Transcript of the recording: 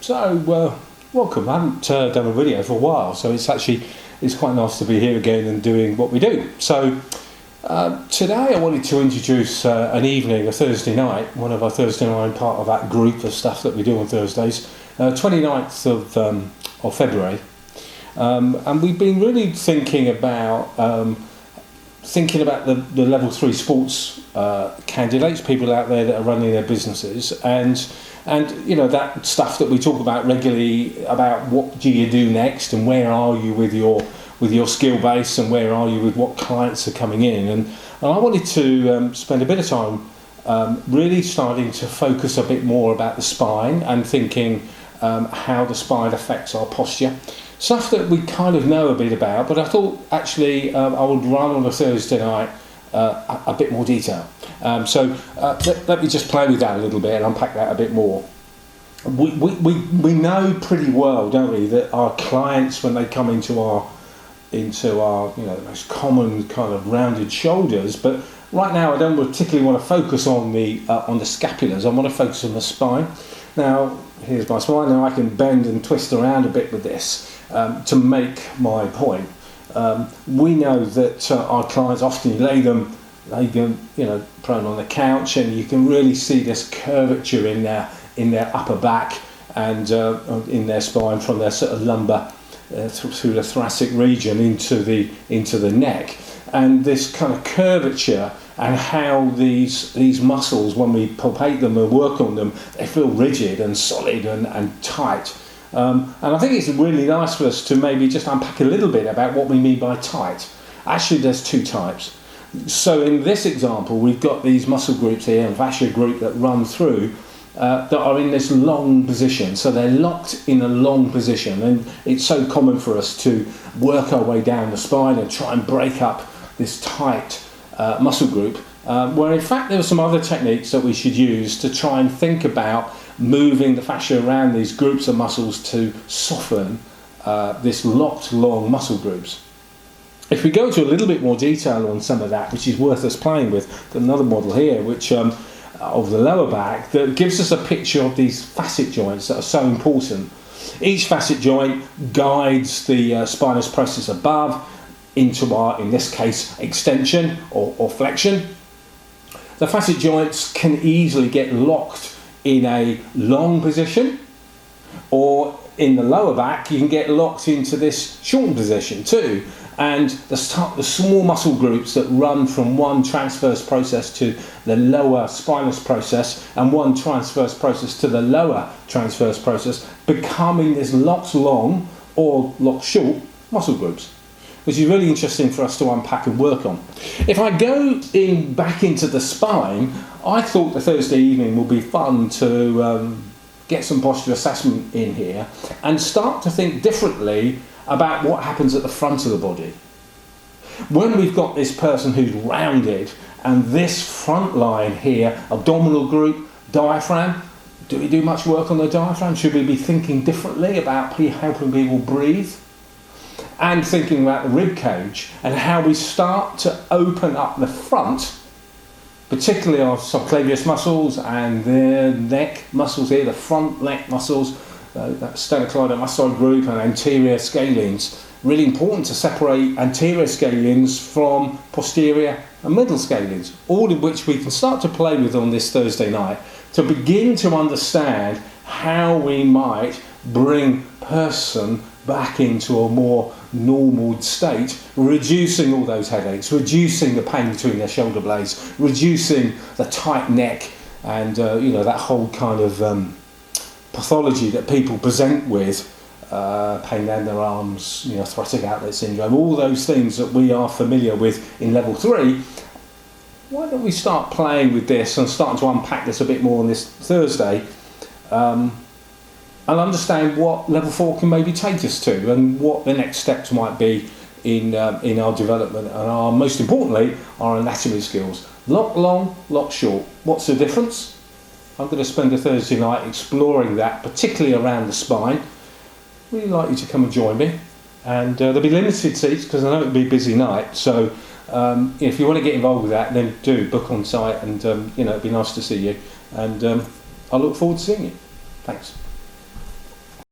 Welcome. I haven't done a video for a while, so it's quite nice to be here again and doing what we do. So today I wanted to introduce an evening, a Thursday night, one of our Thursday night, part of that group of stuff that we do on Thursdays, 29th of February, and we've been really thinking about the level 3 sports candidates, people out there that are running their businesses, and you know, that stuff that we talk about regularly about what do you do next and where are you with your skill base and where are you with what clients are coming in, and I wanted to spend a bit of time really starting to focus a bit more about the spine and thinking how the spine affects our posture. Stuff that we kind of know a bit about, but I thought actually I would run on a Thursday night a bit more detail. So let me just play with that a little bit and unpack that a bit more. We know pretty well, don't we, that our clients, when they come into our you know, the most common kind of rounded shoulders, but right now I don't particularly want to focus on the scapulars. I want to focus on the spine. Now here's my spine. Now I can bend and twist around a bit with this to make my point. We know that our clients often lay them, you know, prone on the couch, and you can really see this curvature in their upper back and in their spine from their sort of lumbar through the thoracic region into the neck, and this kind of curvature and how these muscles, when we palpate them and work on them, they feel rigid and solid and tight. And I think it's really nice for us to maybe just unpack a little bit about what we mean by tight. Actually, there's two types. So in this example, we've got these muscle groups here, and fascia group that run through, that are in this long position. So they're locked in a long position, and it's so common for us to work our way down the spine and try and break up this tight muscle group, where in fact there are some other techniques that we should use to try and think about moving the fascia around these groups of muscles to soften this locked long muscle groups. If we go into a little bit more detail on some of that, which is worth us playing with, another model here, which of the lower back, that gives us a picture of these facet joints that are so important. Each facet joint guides the spinous process above into our, in this case, extension or flexion. The facet joints can easily get locked in a long position, or in the lower back you can get locked into this short position too, and the small muscle groups that run from one transverse process to the lower spinous process and one transverse process to the lower transverse process, becoming this locked long or locked short muscle groups, which is really interesting for us to unpack and work on. If I go back into the spine, I thought the Thursday evening will be fun to get some posture assessment in here and start to think differently about what happens at the front of the body. When we've got this person who's rounded and this front line here, abdominal group, diaphragm, do we do much work on the diaphragm? Should we be thinking differently about helping people breathe? And thinking about the rib cage and how we start to open up the front, particularly our subclavius muscles and the neck muscles here, the front neck muscles, that sternocleidomastoid group and anterior scalenes. Really important to separate anterior scalenes from posterior and middle scalenes, all of which we can start to play with on this Thursday night to begin to understand how we might bring person back into a more normal state, reducing all those headaches, reducing the pain between their shoulder blades, reducing the tight neck, and you know, that whole kind of pathology that people present with, pain down their arms, you know, thoracic outlet syndrome, all those things that we are familiar with in level 3. Why don't we start playing with this and starting to unpack this a bit more on this Thursday, and understand what level 4 can maybe take us to, and what the next steps might be in our development, and our, most importantly, our anatomy skills. Lock long, lock short. What's the difference? I'm going to spend a Thursday night exploring that, particularly around the spine. Really like you to come and join me, and there'll be limited seats because I know it'll be a busy night, so if you want to get involved with that, then do book on site, and you know, it'd be nice to see you, and I look forward to seeing you. Thanks.